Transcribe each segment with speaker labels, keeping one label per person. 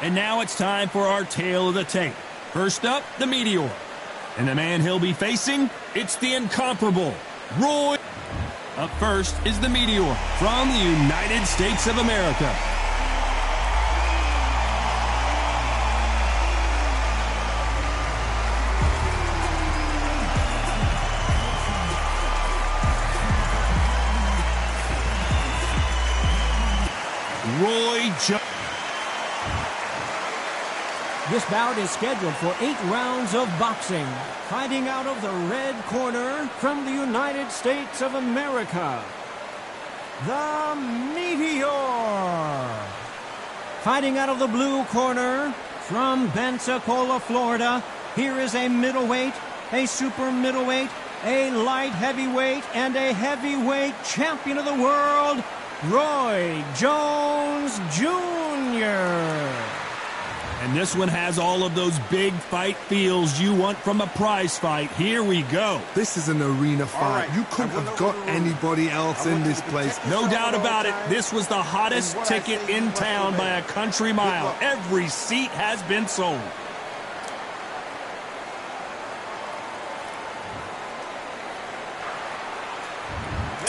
Speaker 1: And now it's time for our tale of the tape. First up, the Meteor. And the man he'll be facing, it's the incomparable Roy. Up first is the Meteor from the United States of America. Roy Jones.
Speaker 2: This bout is scheduled for 8 rounds of boxing. Fighting out of the red corner from the United States of America, the Meteor. Fighting out of the blue corner from Pensacola, Florida, here is a middleweight, a super middleweight, a light heavyweight, and a heavyweight champion of the world, Roy Jones Jr.
Speaker 1: And this one has all of those big fight feels you want from a prize fight. Here we go.
Speaker 3: This is an arena fight. You couldn't have got anybody else in this place.
Speaker 1: No doubt about it. This was the hottest ticket in town by a country mile. Every seat has been sold.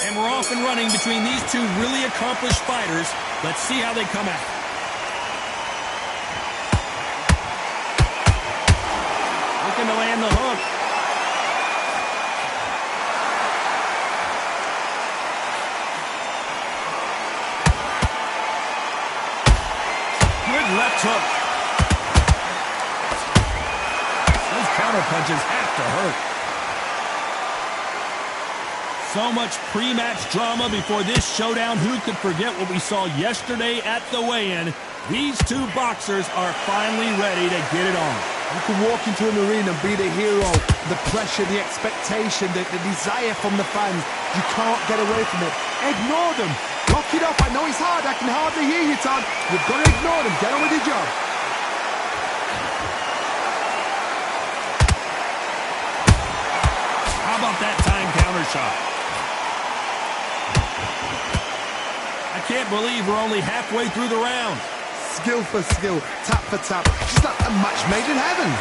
Speaker 1: And we're off and running between these two really accomplished fighters. Let's see how they come out. Looking to land the hook. Good left hook. Those counter punches have to hurt. So much pre-match drama before this showdown. Who could forget what we saw yesterday at the weigh-in? These two boxers are finally ready to get it on.
Speaker 3: You can walk into an arena and be the hero. The pressure, the expectation, the desire from the fans. You can't get away from it. Ignore them. Lock it up. I know it's hard. I can hardly hear you, Todd. You've got to ignore them. Get on with your job.
Speaker 1: How about that time counter shot? I can't believe we're only halfway through the round.
Speaker 3: Skill for skill, tap for tap. Just like a match made in heaven.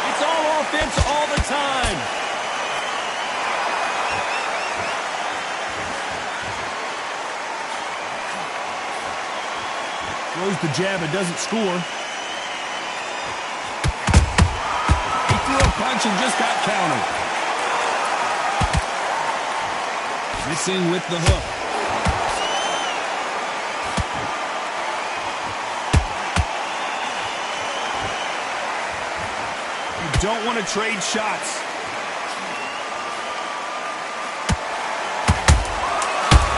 Speaker 1: It's all offense all the time. Throws the jab and doesn't score. He threw a punch and just got countered. Missing with the hook. You don't want to trade shots.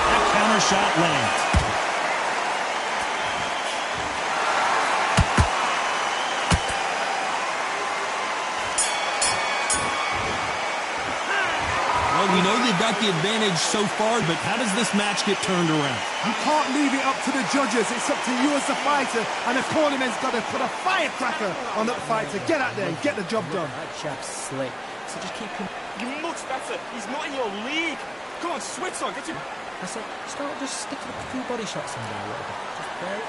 Speaker 1: That counter shot lands. We know they've got the advantage so far, but how does this match get turned around?
Speaker 3: You can't leave it up to the judges. It's up to you as the fighter, and the cornerman's got to put a firecracker on that fighter. Get out there and get the job done.
Speaker 2: That chap's slick, so just keep him.
Speaker 4: You're much better. He's not in your league. Come on, switch on. Get him.
Speaker 2: I said, start just sticking a few body shots in there a little bit. Just bear it.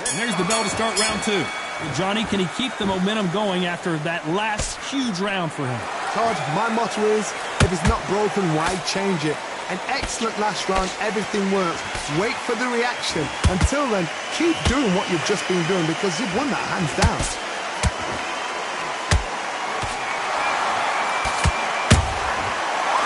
Speaker 1: And there's the bell to start round 2. Well, Johnny, can he keep the momentum going after that last huge round for him?
Speaker 3: Todd, my motto is, if it's not broken, why change it? An excellent last round, everything works. Wait for the reaction. Until then, keep doing what you've just been doing because you've won that hands down.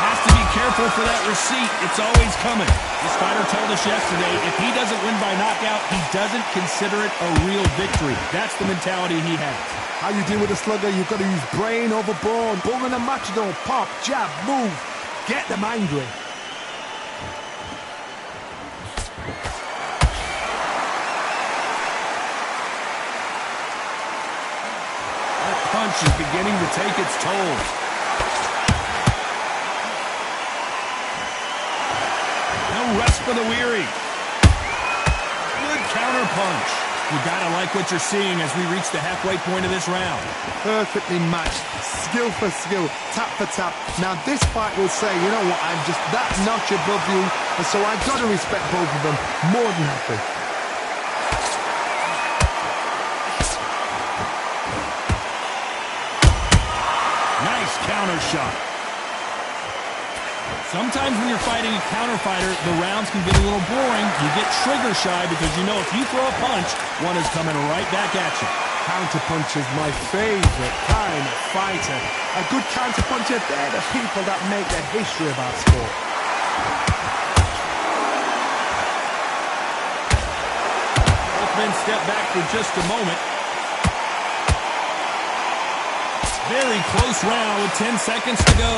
Speaker 1: Has to be careful for that receipt. It's always coming. This fighter told us yesterday, if he doesn't win by knockout, he doesn't consider it a real victory. That's the mentality he has.
Speaker 3: How you deal with a slugger, you've got to use brain over bone. Bull and a matador, pop, jab, move. Get them angry.
Speaker 1: That punch is beginning to take its toll. No rest for the weary. Good counter punch. You gotta like what you're seeing as we reach the halfway point of this round.
Speaker 3: Perfectly matched, skill for skill, tap for tap. Now this fight will say, you know what, I'm just that notch above you, and so I've got to respect both of them. More than happy.
Speaker 1: Nice counter shot. Sometimes when you're fighting a counter fighter, the rounds can get a little boring. You get trigger shy because you know if you throw a punch, one is coming right back at you.
Speaker 3: Counter punch is my favorite kind of fighter. A good counter puncher, they're the people that make the history of our sport.
Speaker 1: Both men step back for just a moment. Very close round with 10 seconds to go.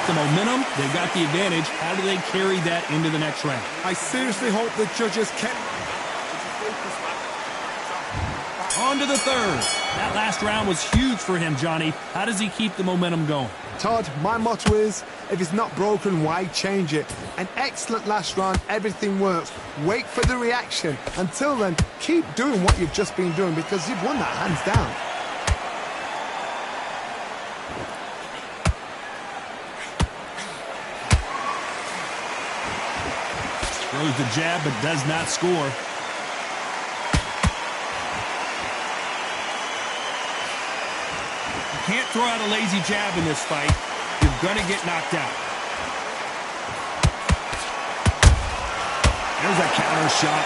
Speaker 1: The momentum, they've got the advantage. How do they carry that into the next round?
Speaker 3: I seriously hope the judges can...
Speaker 1: On to the third. That last round was huge for him, Johnny. How does he keep the momentum going?
Speaker 3: Todd, my motto is, if it's not broken, why change it? An excellent last round, everything works. Wait for the reaction. Until then, keep doing what you've just been doing because you've won that hands down.
Speaker 1: Throws the jab, but does not score. You can't throw out a lazy jab in this fight. You're going to get knocked out. There's a counter shot.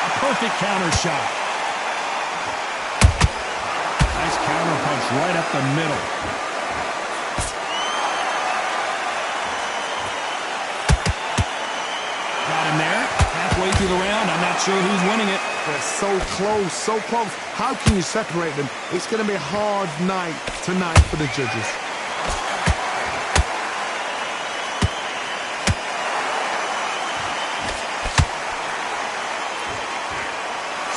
Speaker 1: A perfect counter shot. Nice counter punch right up the middle. There, halfway through the round, I'm not sure who's winning it.
Speaker 3: They're so close, so close. How can you separate them? It's going to be a hard night tonight for the judges.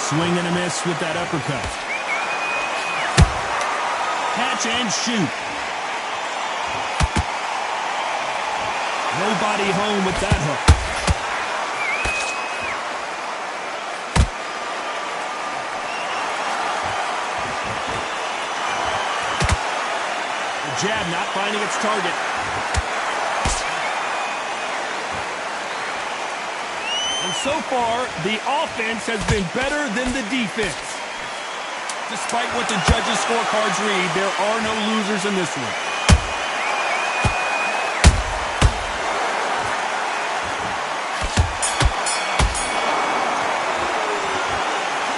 Speaker 1: Swing and a miss with that uppercut. Catch and shoot. Nobody home with that hook. Jab not finding its target. And so far, the offense has been better than the defense. Despite what the judges' scorecards read, there are no losers in this one.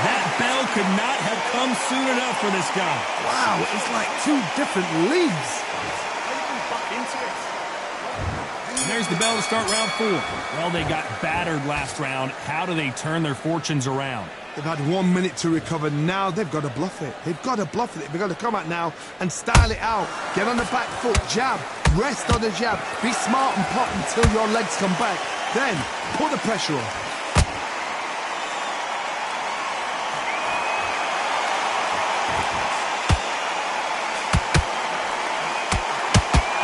Speaker 1: That bell could not have come soon enough for this guy.
Speaker 3: Wow, it's like two different leagues.
Speaker 1: And there's the bell to start round 4. Well, they got battered last round. How do they turn their fortunes around?
Speaker 3: They've had 1 minute to recover. Now they've got to bluff it. They've got to bluff it. They've got to come out now and style it out. Get on the back foot, jab, rest on the jab. Be smart and pop until your legs come back. Then put the pressure on.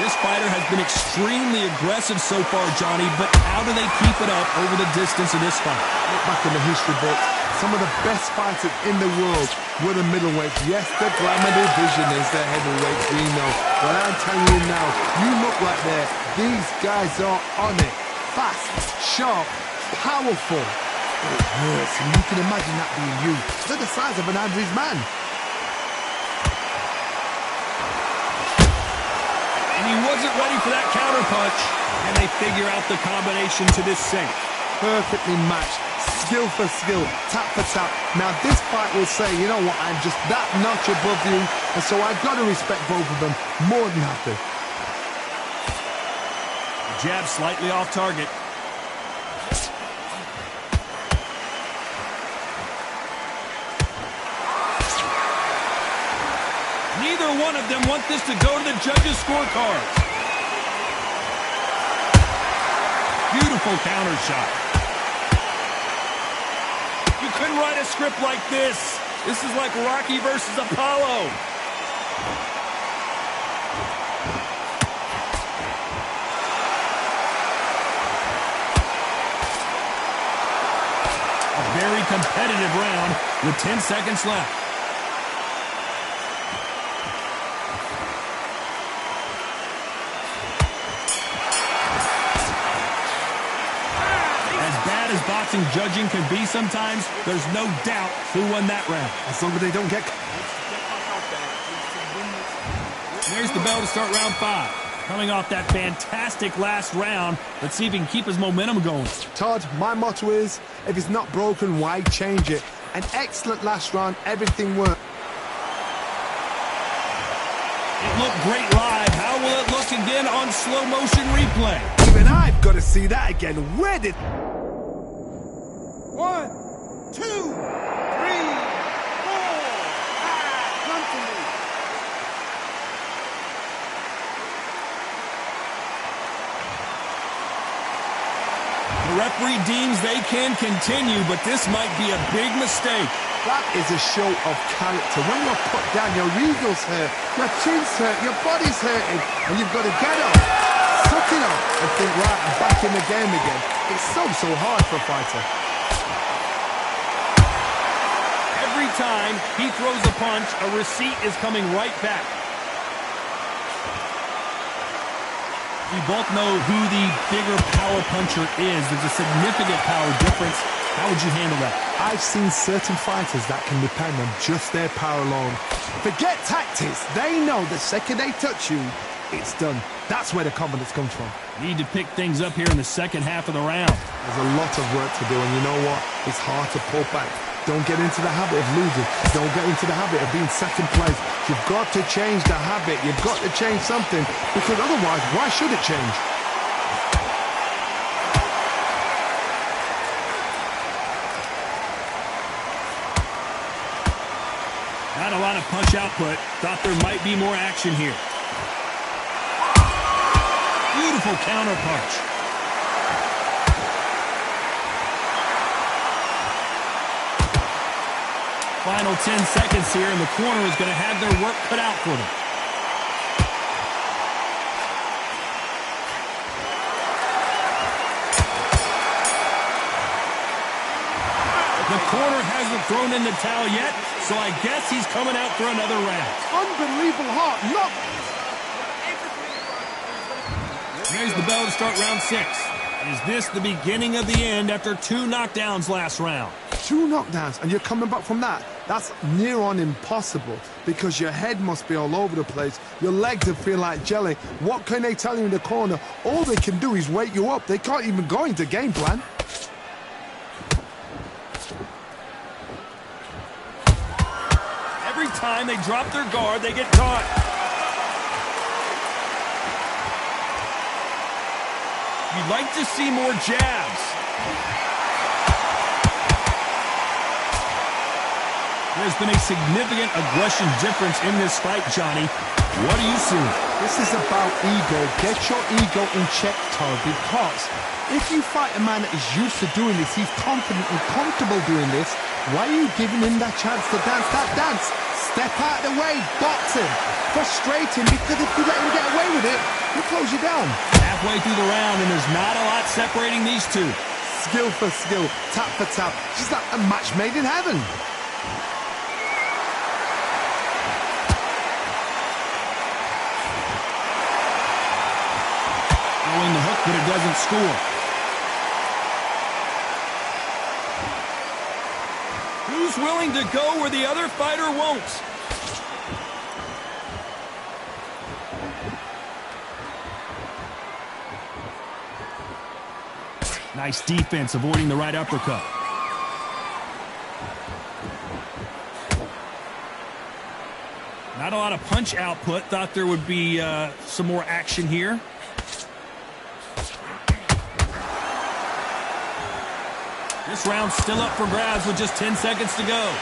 Speaker 1: This fighter has been extremely aggressive so far, Johnny, but how do they keep it up over the distance of this fight?
Speaker 3: Look back in the history books. Some of the best fighters in the world were the middleweights. Yes, the glamour division is the heavyweights, we know. But I'm telling you now, you look right there. These guys are on it. Fast, sharp, powerful. It hurts, and you can imagine that being you. They're the size of an average man.
Speaker 1: And he wasn't ready for that counter punch. And they figure out the combination to this sink.
Speaker 3: Perfectly matched. Skill for skill, tap for tap. Now this fight will say, you know what, I'm just that notch above you, and so I've got to respect both of them. More than happy.
Speaker 1: Jab slightly off target. Neither one of them want this to go to the judges' scorecards. Beautiful counter shot. You couldn't write a script like this. This is like Rocky versus Apollo. A very competitive round with 10 seconds left. As boxing judging can be sometimes, there's no doubt who won that round.
Speaker 3: As long as they don't get...
Speaker 1: There's the bell to start round 5. Coming off that fantastic last round, let's see if he can keep his momentum going.
Speaker 3: Todd, my motto is, if it's not broken, why change it? An excellent last round, everything worked.
Speaker 1: It looked great live. How will it look again on slow motion replay?
Speaker 3: Even I've got to see that again. Where did...
Speaker 4: 1, 2, 3, 4, 5, come to me.
Speaker 1: The referee deems they can continue, but this might be a big mistake.
Speaker 3: That is a show of character. When you're put down, your eagle's hurt, your chin's hurt, your body's hurting, and you've got to get up, suck it up, and think, right, I'm back in the game again. It's so hard for a fighter.
Speaker 1: Every time he throws a punch, a receipt is coming right back. We both know who the bigger power puncher is. There's a significant power difference. How would you handle that?
Speaker 3: I've seen certain fighters that can depend on just their power alone. Forget tactics. They know the second they touch you, it's done. That's where the confidence comes from.
Speaker 1: Need to pick things up here in the second half of the round.
Speaker 3: There's a lot of work to do, and you know what? It's hard to pull back. Don't get into the habit of losing. Don't get into the habit of being second place. You've got to change the habit. You've got to change something, because otherwise, why should it change?
Speaker 1: Not a lot of punch output. Thought there might be more action here. Beautiful counter punch. Final 10 seconds here, and the corner is going to have their work cut out for them. The corner hasn't thrown in the towel yet, so I guess he's coming out for another round.
Speaker 3: Unbelievable heart. Look.
Speaker 1: Here's the bell to start round 6. Is this the beginning of the end after 2 knockdowns last round?
Speaker 3: 2 knockdowns, and you're coming back from that. That's near on impossible, because your head must be all over the place. Your legs will feel like jelly. What can they tell you in the corner? All they can do is wake you up. They can't even go into game plan.
Speaker 1: Every time they drop their guard, they get caught. You'd like to see more jabs. There's been a significant aggression difference in this fight, Johnny. What do you see?
Speaker 3: This is about ego. Get your ego in check, Todd, because if you fight a man that is used to doing this, he's confident and comfortable doing this, why are you giving him that chance to dance that dance? Step out of the way, box him. Frustrating, because if you let him get away with it, he'll close you down.
Speaker 1: Halfway through the round, and there's not a lot separating these two.
Speaker 3: Skill for skill, tap for tap. She's like a match made in heaven.
Speaker 1: Throwing the hook, but it doesn't score. Who's willing to go where the other fighter won't? Nice defense, avoiding the right uppercut. Not a lot of punch output. Thought there would be some more action here. This round's still up for grabs with just 10 seconds to go.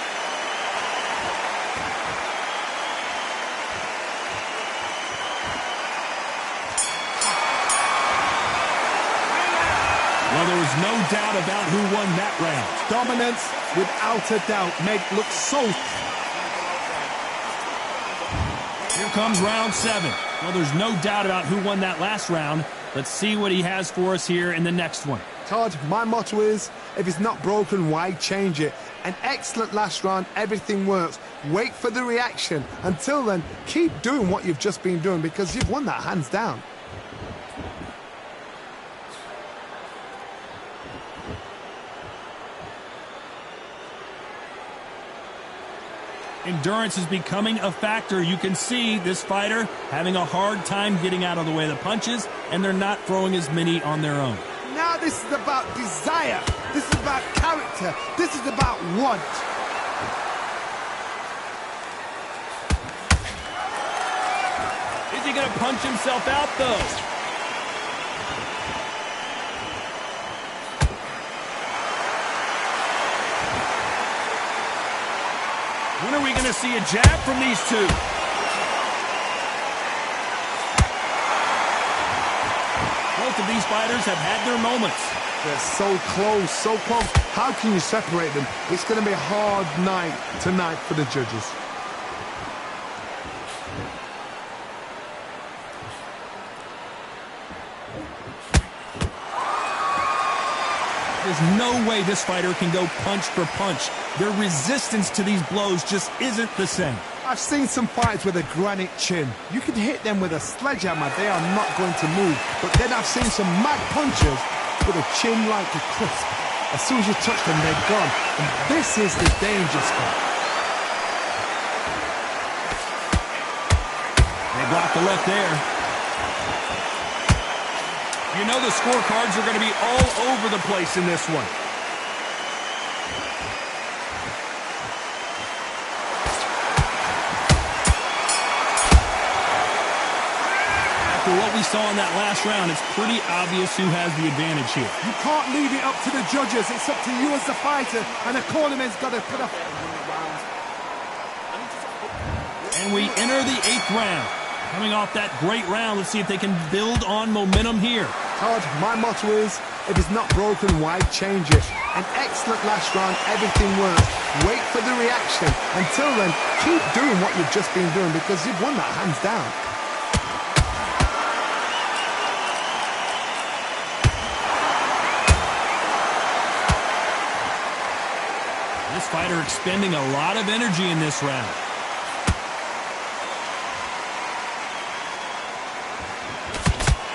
Speaker 1: Well, there was no doubt about who won that round.
Speaker 3: Dominance, without a doubt, made look so...
Speaker 1: Here comes round 7. Well, there's no doubt about who won that last round. Let's see what he has for us here in the next one.
Speaker 3: Todd, my motto is, if it's not broken, why change it? An excellent last round, everything works. Wait for the reaction. Until then, keep doing what you've just been doing because you've won that hands down.
Speaker 1: Endurance is becoming a factor. You can see this fighter having a hard time getting out of the way of the punches, and they're not throwing as many on their own.
Speaker 3: Now this is about desire. This is about character. This is about want.
Speaker 1: Is he going to punch himself out, though? When are we going to see a jab from these two? Both of these fighters have had their moments.
Speaker 3: They're so close, so close. How can you separate them? It's going to be a hard night tonight for the judges.
Speaker 1: There's no way this fighter can go punch for punch. Their resistance to these blows just isn't the same.
Speaker 3: I've seen some fights with a granite chin. You can hit them with a sledgehammer, they are not going to move. But then I've seen some mad punchers with a chin like a crisp. As soon as you touch them, they're gone. And this is the danger spot.
Speaker 1: They blocked the left there. You know the scorecards are going to be all over the place in this one. After what we saw in that last round, it's pretty obvious who has the advantage here.
Speaker 3: You can't leave it up to the judges. It's up to you as the fighter, and the cornerman's got to put up.
Speaker 1: And we enter the 8th round. Coming off that great round, let's see if they can build on momentum here.
Speaker 3: Todd, my motto is, if it's not broken, why change it? An excellent last round, everything works. Wait for the reaction. Until then, keep doing what you've just been doing because you've won that hands down.
Speaker 1: This fighter expending a lot of energy in this round.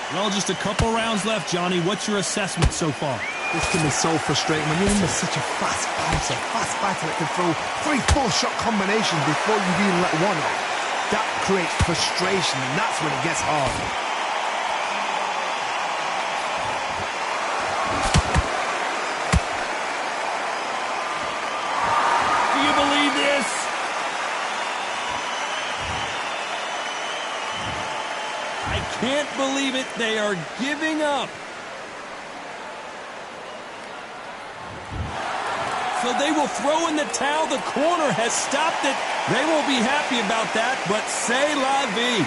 Speaker 1: Well, just a couple rounds left, Johnny. What's your assessment so far?
Speaker 3: This can be so frustrating when you're in such a fast fighter that can throw 3-4 shot combinations before you even let one off. That creates frustration, and that's when it gets hard.
Speaker 1: Do you believe this? I can't believe it. They are giving up. So they will throw in the towel. The corner has stopped it. They won't be happy about that, but c'est la vie.